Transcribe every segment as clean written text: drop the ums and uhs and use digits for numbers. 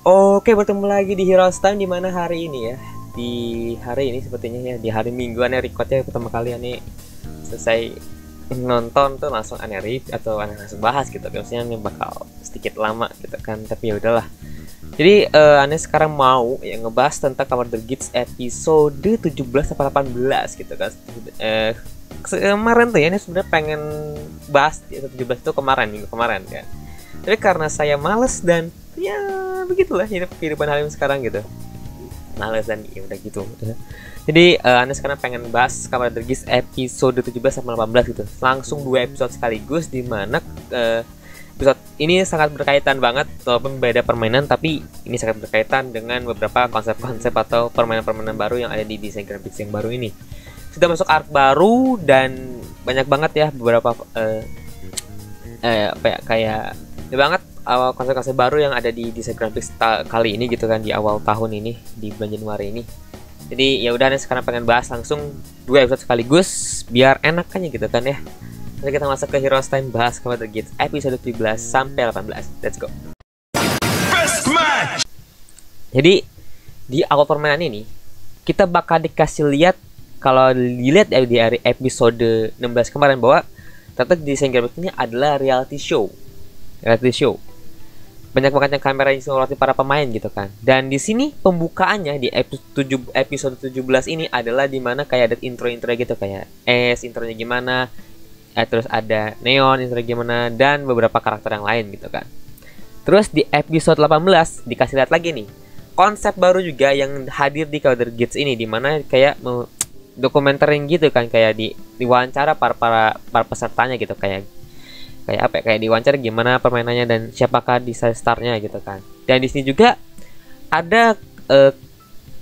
Oke, bertemu lagi di Heroes Time di mana hari ini ya. Di hari ini sepertinya ya, di hari Minggu aneh recordnya pertama kali aneh selesai nonton tuh langsung aneh review atau aneh langsung bahas gitu. Biasanya ini bakal sedikit lama gitu kan, tapi ya udahlah. Jadi aneh sekarang mau ya ngebahas tentang Kamar The Gates episode 17 sampai 18 gitu kan. Kemarin tuh ya ini sebenarnya pengen bahas di episode 17 itu minggu kemarin kan. Tapi karena saya males dan ya begitulah hidup kehidupan Halim sekarang gitu, males dan ya udah gitu. Jadi Anda sekarang pengen bahas Kamar The Gates episode 17 sampai 18 gitu, langsung 2 episode sekaligus, dimana episode ini sangat berkaitan banget walaupun beda permainan, tapi ini sangat berkaitan dengan beberapa konsep-konsep atau permainan-permainan baru yang ada di desain graphics yang baru ini. Sudah masuk arc baru dan banyak banget ya beberapa kayak banget konsep-konsep baru yang ada di desain graphics kali ini gitu kan, di awal tahun ini, di bulan Januari ini. Jadi ya udah, sekarang pengen bahas langsung 2 episode sekaligus biar enak aja gitu kan ya. Nanti kita masuk ke Heroes Time, bahas Kamar The Gates episode 17 sampai 18. Let's go. Jadi di awal permainan ini kita bakal dikasih lihat, kalau dilihat di episode 16 kemarin, bahwa ternyata desain grafik ini adalah reality show. Banyak banget yang kamera yang simulasi para pemain gitu kan. Dan di sini pembukaannya di episode 17 ini adalah dimana kayak ada intro-intro gitu, kayak intronya gimana, terus ada Neon intro gimana, dan beberapa karakter yang lain gitu kan. Terus di episode 18 dikasih lihat lagi nih konsep baru juga yang hadir di Kamar The Gates ini, dimana kayak dokumentarin gitu kan, kayak di wawancara para pesertanya gitu, kayak diwawancara gimana permainannya dan siapakah desain starnya gitu kan. Dan di sini juga ada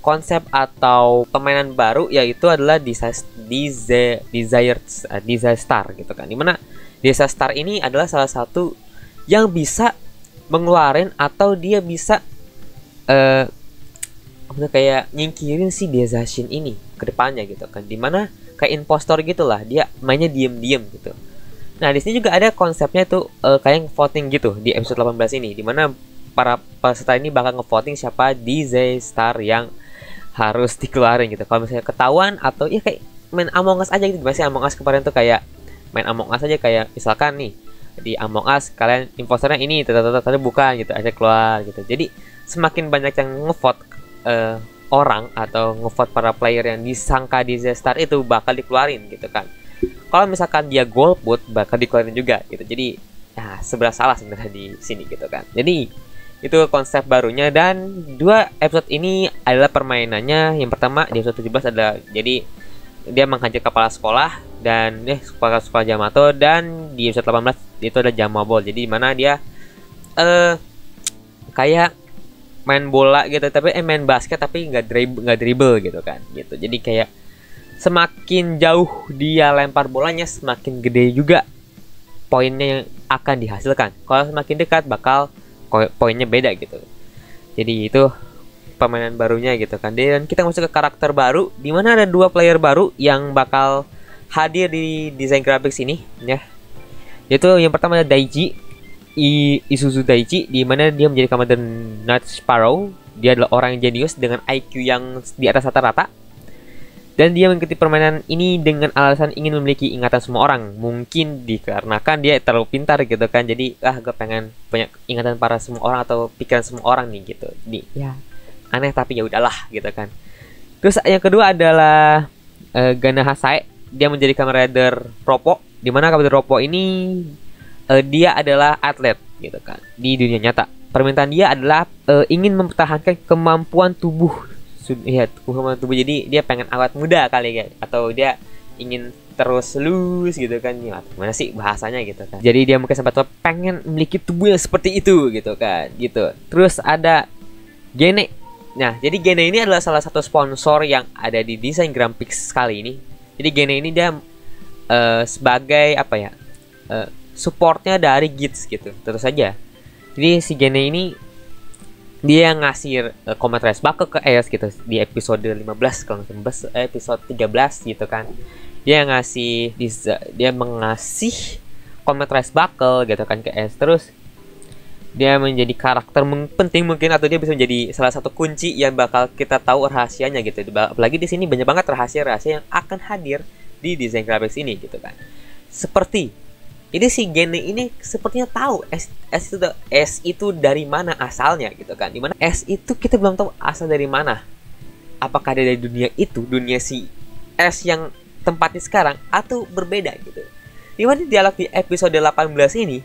konsep atau permainan baru, yaitu adalah design star gitu kan, dimana design star ini adalah salah satu yang bisa mengeluarin atau dia bisa kayak nyingkirin si Desashin ini ke depannya gitu kan, dimana kayak impostor gitulah, dia mainnya diem-diem gitu. Nah, di sini juga ada konsepnya tuh kayak voting gitu di episode 18 ini, dimana para peserta ini bakal ngevoting siapa DJ Star yang harus dikeluarin gitu. Kalau misalnya ketahuan atau ya kayak main Among Us aja gitu. Biasanya Among Us kemarin tuh kayak main Among Us aja, kayak misalkan nih di Among Us kalian imposternya ini, ternyata bukan gitu, aja keluar gitu. Jadi semakin banyak yang ngevote orang atau ngevote para player yang disangka DJ Star itu bakal dikeluarin gitu kan. Kalau misalkan dia golput bakal dikeluarin juga gitu. Jadi ya seberapa salah sebenarnya di sini gitu kan. Jadi itu konsep barunya, dan 2 episode ini adalah permainannya. Yang pertama di episode 17 adalah jadi dia menghajar kepala sekolah dan kepala sekolah Yamato, dan di episode 18 itu ada Jamabol. Jadi mana dia kayak main bola gitu, tapi main basket tapi nggak dribble gitu kan gitu. Jadi kayak semakin jauh dia lempar bolanya, semakin gede juga poinnya yang akan dihasilkan. Kalau semakin dekat bakal poinnya beda gitu. Jadi itu permainan barunya gitu kan. Dan kita masuk ke karakter baru, dimana ada 2 player baru yang bakal hadir di desain graphics ini ya. Yaitu yang pertama ada Daiji, Isuzu Daiji, dimana dia menjadi Commander Night Sparrow. Dia adalah orang yang jenius dengan IQ yang di atas rata-rata. Dan dia mengikuti permainan ini dengan alasan ingin memiliki ingatan semua orang. Mungkin dikarenakan dia terlalu pintar gitu kan. Jadi gue pengen punya ingatan para semua orang atau pikiran semua orang nih gitu. Jadi ya aneh tapi ya udahlah gitu kan. Terus yang kedua adalah Gana Hasae. Dia menjadi Kamen Rider Roppo, dimana Kamen Rider Roppo ini dia adalah atlet gitu kan di dunia nyata. Permintaan dia adalah ingin mempertahankan kemampuan tubuh. Jadi dia pengen awet muda kali ya, atau dia ingin terus lus gitu kan. Gimana sih bahasanya gitu kan. Jadi dia mungkin sempat pengen memiliki tubuh yang seperti itu gitu kan gitu. Terus ada Gene. Nah, jadi Gene ini adalah salah satu sponsor yang ada di desain graphics kali ini. Jadi Gene ini dia sebagai supportnya dari Gates gitu, terus saja. Jadi si Gene ini dia ngasih comment rice buckle ke Ace gitu di episode 15, kalau nggak episode 13 gitu kan. Dia mengasih comment rice buckle gitu kan ke Ace. Terus dia menjadi karakter penting mungkin, atau dia bisa menjadi salah satu kunci yang bakal kita tahu rahasianya gitu. Apalagi di sini banyak banget rahasia-rahasia yang akan hadir di desain grafis ini gitu kan. Seperti ini si Gene ini sepertinya tahu S itu dari mana asalnya gitu kan. Dimana S itu kita belum tahu asal dari mana. Apakah dari dunia itu, dunia si S yang tempatnya sekarang, atau berbeda gitu. Dimana dialog di episode 18 ini,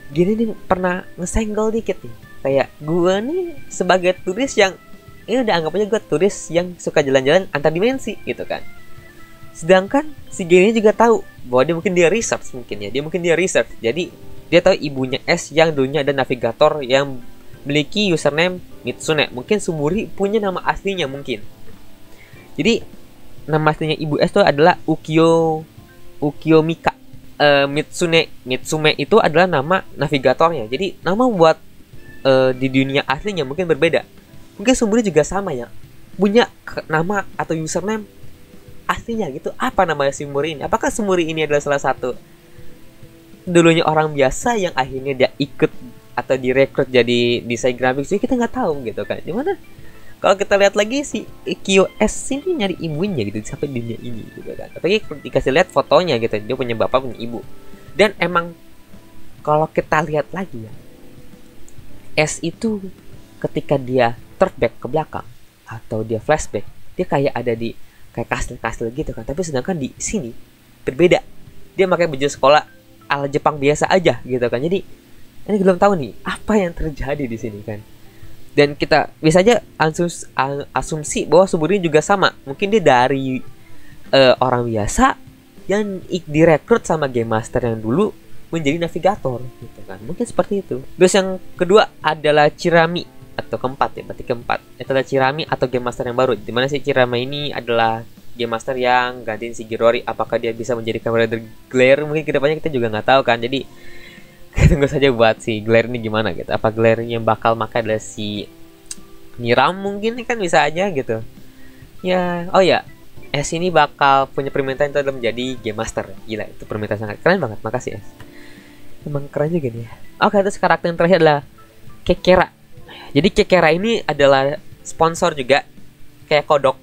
Gini nih pernah ngesenggol dikit nih. Kayak gue nih sebagai turis yang, ini udah anggap aja gue turis yang suka jalan-jalan antar dimensi gitu kan. Sedangkan si Gini juga tahu bahwa dia mungkin dia research mungkin ya. Dia research. Jadi dia tahu ibunya S yang dulunya ada navigator yang memiliki username Mitsune. Mungkin Sumuri punya nama aslinya mungkin. Jadi nama aslinya ibu S itu adalah Ukyo Mika. Mitsume itu adalah nama navigatornya. Jadi nama buat di dunia aslinya mungkin berbeda. Mungkin Sumuri juga sama ya, punya nama atau username aslinya gitu. Apa nama Sumuri ini? Apakah Sumuri ini adalah salah satu dulunya orang biasa yang akhirnya dia ikut atau direkrut jadi desain grafis? Jadi kita nggak tahu gitu kan. Gimana? Kalau kita lihat lagi si QS ini nyari ibunya gitu sampai dunia ini gitu kan. Tapi dikasih lihat fotonya gitu, dia punya bapak punya ibu. Dan emang kalau kita lihat lagi ya, S itu ketika dia turn back ke belakang atau dia flashback, dia kayak ada di kayak kastil-kastil gitu kan. Tapi sedangkan di sini berbeda. Dia pakai baju sekolah ala Jepang biasa aja gitu kan. Jadi ini belum tahu nih apa yang terjadi di sini kan. Dan kita bisa aja asumsi bahwa Sumuri juga sama. Mungkin dia dari orang biasa yang direkrut sama Game Master yang dulu menjadi navigator gitu kan. Mungkin seperti itu. Terus yang kedua adalah Chirami atau keempat ya, berarti keempat. Itu adalah Chirami atau Game Master yang baru. Dimana si Chirami ini adalah Game Master yang gantiin si Girori. Apakah dia bisa menjadi Kamen Rider Glare? Mungkin kedepannya kita juga nggak tahu kan. Jadi tunggu saja buat si Glare ini gimana gitu. Apa Glare yang bakal makan adalah si Niram mungkin kan bisa aja gitu. Ya, oh ya, S ini bakal punya permintaan itu adalah menjadi Game Master. Gila, itu permintaan sangat keren banget. Makasih S. Emang keren juga nih ya. Oke, terus karakter yang terakhir adalah Kekera. Jadi Kekera ini adalah sponsor juga kayak kodok.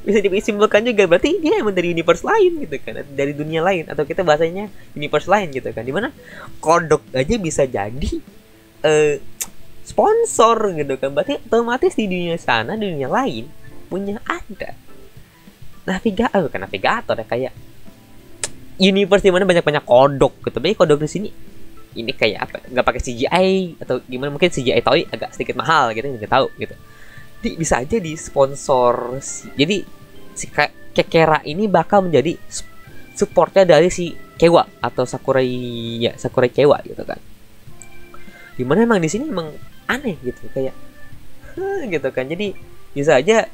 Bisa disimpulkan juga berarti dia emang dari universe lain gitu kan, dari dunia lain, atau kita bahasanya universe lain gitu kan, dimana kodok aja bisa jadi sponsor gitu kan. Berarti otomatis di dunia sana, di dunia lain punya ada bukan navigator ya, kayak universe dimana banyak kodok gitu. Tapi kodok di sini ini kayak apa, nggak pakai CGI atau gimana, mungkin CGI toy agak sedikit mahal gitu, nggak tahu gitu. Jadi bisa aja di sponsor. Jadi si Kekera ini bakal menjadi supportnya dari si Kewa atau Sakurai Kewa gitu kan. Dimana emang di sini emang aneh gitu, kayak gitu kan. Jadi bisa aja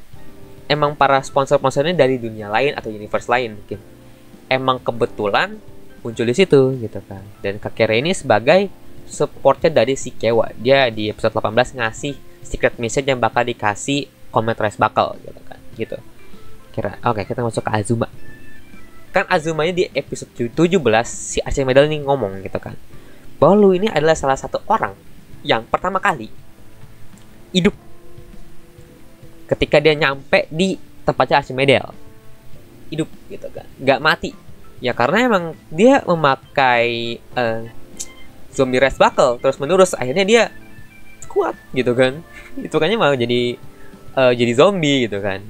emang para sponsor-sponsornya dari dunia lain atau universe lain mungkin. Emang kebetulan muncul di situ gitu kan. Dan Kekera ini sebagai supportnya dari si Kewa. Dia di episode 18 ngasih secret message yang bakal dikasih Comet Rice Buckle gitu kan, gitu. Oke, kita masuk ke Azuma. Kan Azumanya di episode 17 si Archimedel ini ngomong gitu kan, bahwa lu ini adalah salah satu orang yang pertama kali hidup ketika dia nyampe di tempatnya Archimedel. Hidup gitu kan, nggak mati. Ya karena emang dia memakai zombie Rice Buckle terus menerus, akhirnya dia kuat gitu kan. Itu kayaknya malah jadi zombie gitu kan.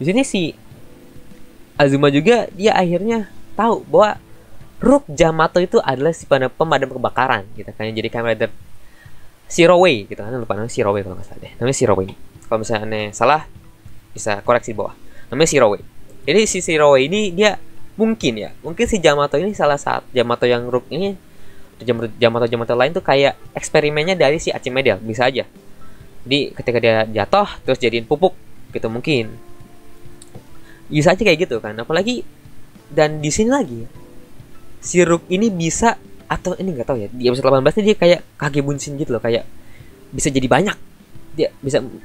Di sini si Azuma juga dia akhirnya tahu bahwa Rook Yamato itu adalah si pemadam kebakaran gitu kan. Jadi Kamen Rider Zero-Way gitu kan, lupa namanya Zero-Way kalau nggak salah deh. Namanya Zero-Way. Kalau misalnya aneh salah bisa koreksi di bawah. Namanya Zero-Way. Jadi si Zero-Way ini dia mungkin si Yamato ini salah satu Yamato yang Rook ini, Yamato lain tuh kayak eksperimennya dari si Archimedel, bisa aja. Jadi ketika dia jatuh terus jadiin pupuk gitu mungkin. Bisa aja kayak gitu kan. Apalagi dan di sini lagi si Rook ini bisa, atau ini nggak tahu ya, di episode 18 ini dia kayak Kage Bunshin gitu loh, kayak bisa jadi banyak. Dia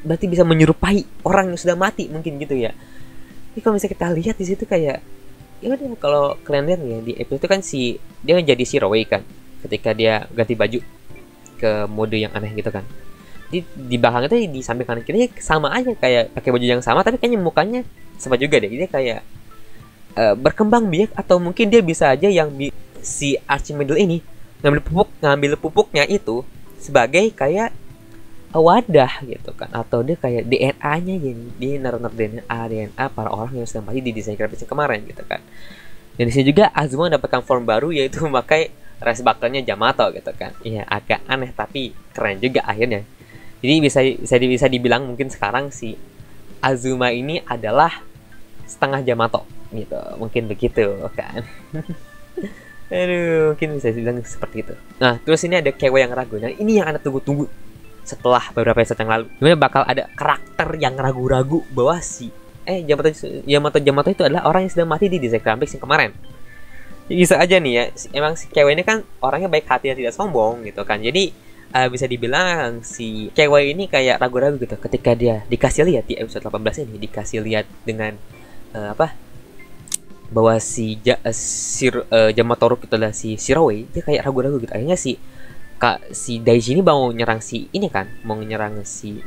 berarti bisa menyerupai orang yang sudah mati mungkin gitu ya. Ini kalau misalnya kita lihat di situ kayak ya udah, kalau kalian lihat ya di episode itu kan dia menjadi Zero-Way kan ketika dia ganti baju. ke mode yang aneh gitu kan. Di belakang itu di samping kanan kiri sama aja kayak pakai baju yang sama, tapi kayaknya mukanya sama juga deh. Dia kayak berkembang biak, atau mungkin dia bisa aja yang si Archimedel ini ngambil pupuknya itu sebagai kayak wadah gitu kan, atau dia kayak DNA-nya gini, dia naruh DNA para orang yang sedang mati di desain grafis kemarin gitu kan. Dan di sini juga Azuma mendapatkan form baru, yaitu memakai rice bucket-nya Yamato gitu kan. Iya, agak aneh tapi keren juga akhirnya. Jadi bisa dibilang mungkin sekarang si Azuma ini adalah setengah Yamato gitu, mungkin begitu kan. Aduh, mungkin bisa dibilang seperti itu. Nah, terus ini ada cewek yang ragu. Nah, ini yang Anda tunggu-tunggu setelah beberapa episode yang lalu. Dimana bakal ada karakter yang ragu-ragu bahwa si Yamato itu adalah orang yang sedang mati di desain grafis yang kemarin. Jadi bisa aja nih ya, emang si cewek ini kan orangnya baik hati dan tidak sombong gitu kan. Jadi bisa dibilang si cewek ini kayak ragu-ragu gitu ketika dia dikasih lihat di episode 18 ini, dikasih lihat dengan bahwa si Yamato itu adalah si Shiroe. Dia kayak ragu-ragu gitu. Akhirnya si Daiji ini mau nyerang si ini kan, mau nyerang si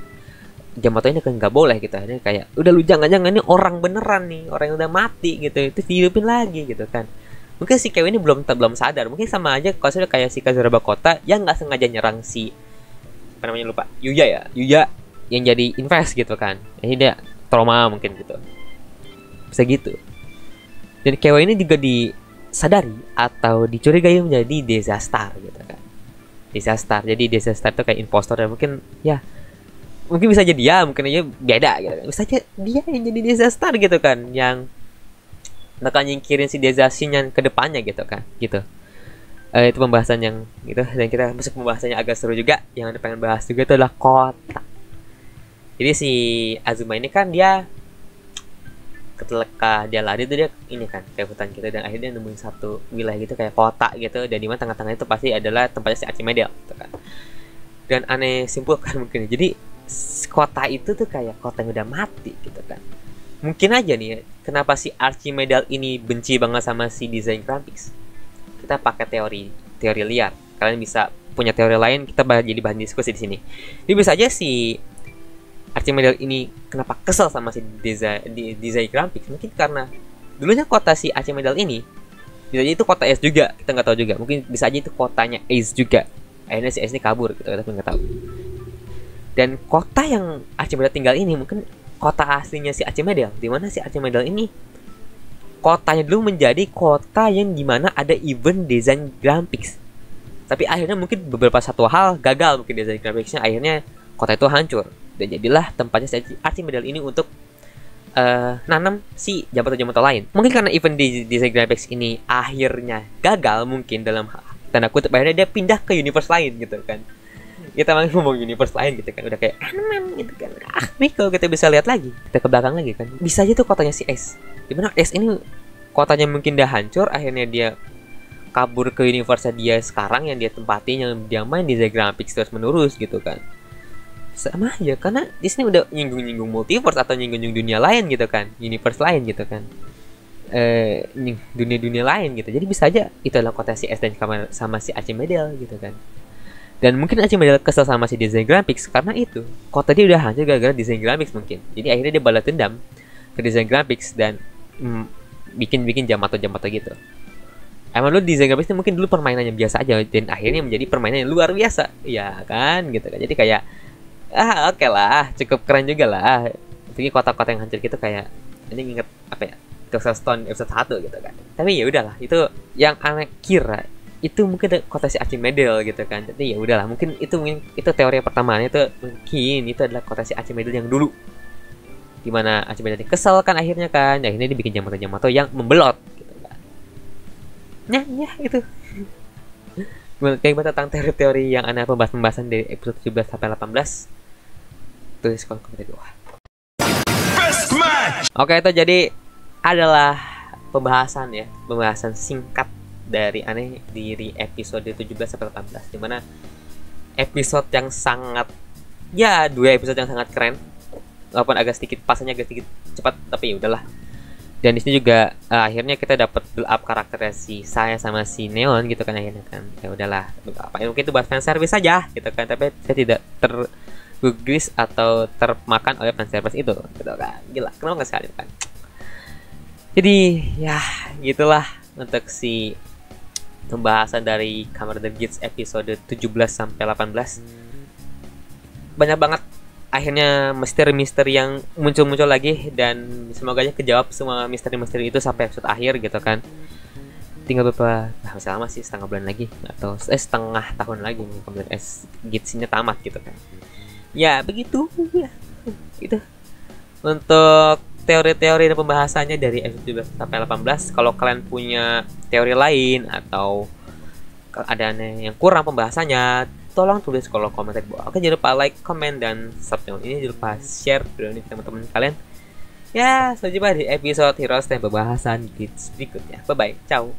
Yamato ini kan nggak boleh gitu. Akhirnya kayak udah lu jangan-jangan ini orang beneran nih, orang yang udah mati gitu, itu dihidupin lagi gitu kan. Mungkin si Kewin ini belum sadar. Mungkin sama aja kalau sudah kayak si Kazura Bakota yang nggak sengaja nyerang si apa namanya lupa, Yuya yang jadi invest gitu kan. Jadi dia trauma mungkin gitu, bisa gitu. Dan Kewa ini juga disadari atau dicurigai menjadi Disaster gitu kan. Disaster. Jadi Disaster itu kayak impostor, dan mungkin bisa jadi dia, mungkin aja beda gitu kan. Bisa aja dia yang jadi Disaster gitu kan, yang bakal nyingkirin si Desashin ke depannya gitu kan. Gitu. Itu pembahasan yang gitu, dan kita masuk pembahasannya agak seru juga. Yang pengen bahas juga itu adalah kota. Jadi si Azuma ini kan dia ketika dia lari tuh dia ini kan kayak hutan gitu, dan akhirnya nemuin satu wilayah gitu kayak kota gitu, dan di mana tengah-tengah itu pasti adalah tempatnya si Archimedel gitu kan. Dan aneh simpulkan mungkin, jadi kota itu tuh kayak kota yang udah mati gitu kan. Mungkin aja nih ya, kenapa si Archimedel ini benci banget sama si desain grafis. Kita pakai teori liar. Kalian bisa punya teori lain, kita jadi bahan diskusi di sini. Jadi bisa aja si Archimedel ini kenapa kesel sama si desain grafik, mungkin karena dulunya kota si Archimedel ini bisa aja itu kota Ace juga, kita nggak tahu juga. Mungkin bisa aja itu kotanya Ace juga, akhirnya si Ace ini kabur gitu, tapi nggak tahu. Dan kota yang Archimedel tinggal ini mungkin kota aslinya si Archimedel, dimana si Archimedel ini kotanya dulu menjadi kota yang dimana ada event desain grafis, tapi akhirnya mungkin beberapa satu hal gagal, mungkin desain grafiknya, akhirnya kota itu hancur. Dan jadilah tempatnya si Archimedel ini untuk nanam si Yamato lain. Mungkin karena event di desain graphics ini akhirnya gagal, mungkin dalam tanda kutip, akhirnya dia pindah ke universe lain gitu kan. Kita malah ngomong universe lain gitu kan, udah kayak anime gitu kan. Miko kita bisa lihat lagi, kita ke belakang lagi kan. Bisa aja tuh kotanya si S, dimana S ini kotanya mungkin udah hancur, akhirnya dia kabur ke universe dia sekarang yang dia tempatin, yang dia main desain graphics terus menerus gitu kan. Sama aja, karena Disney udah nyinggung multiverse atau nyinggung dunia lain gitu kan, universe lain gitu kan, dunia lain gitu. Jadi bisa aja itu adalah kota si S dan sama si Archimedel gitu kan. Dan mungkin Archimedel kesel sama si desain graphics karena itu kota dia udah hancur gara-gara desain graphics mungkin. Jadi akhirnya dia balas dendam ke desain graphics dan bikin Yamato gitu. Emang dulu desain grafisnya mungkin dulu permainannya biasa aja, dan akhirnya menjadi permainan yang luar biasa, ya kan gitu kan. Jadi kayak oke lah, cukup keren juga lah. Tapi kota-kota yang hancur gitu kayak ini inget apa ya, Tokyo Stone episode 1 gitu kan. Tapi ya udahlah, itu yang aneh kira itu mungkin kota si Archimedel gitu kan. Jadi ya udahlah, mungkin itu teori pertama, itu mungkin itu adalah kota si Archimedel yang dulu, dimana Archimedel kesel kan akhirnya dia bikin Yamato yang membelot gitu kan. Ya itu. Kayak tentang teori-teori yang aneh, pembahasan dari episode 17 sampai 18. Tulis kolom komentar di bawah. Oke, itu jadi adalah pembahasan singkat dari aneh di episode 17 sampai 18, dimana episode yang sangat, ya 2 episode yang sangat keren, walaupun agak sedikit pasanya agak sedikit cepat, tapi ya udahlah. Dan di sini juga akhirnya kita dapat build up karakternya si saya sama si Neon gitu kan akhirnya kan. Ya udahlah, apa mungkin itu buat fan service saja gitu kan, tapi saya tidak tergugis atau termakan oleh fan service itu gitu kan. Gila, kenapa nggak sekali kan. Jadi ya gitulah untuk si pembahasan dari Kamar The Gates episode 17 sampai 18. Banyak banget akhirnya misteri-misteri yang muncul-muncul lagi, dan semoga aja kejawab semua misteri-misteri itu sampai episode akhir gitu kan. Tinggal beberapa masih lama sih, setengah bulan lagi atau setengah tahun lagi nih kemudian Gates-nya tamat gitu kan. Ya begitu ya. Gitu. Untuk teori-teori dan pembahasannya dari episode 17 sampai 18. Kalau kalian punya teori lain atau ada yang kurang pembahasannya, tolong tulis kolom komentar di bawah. Oke, jangan lupa like, comment, dan subscribe ini. Jangan lupa share video ini ke teman-teman kalian. Ya, sampai jumpa di episode Heroes dan pembahasan Gates berikutnya. Bye bye, ciao.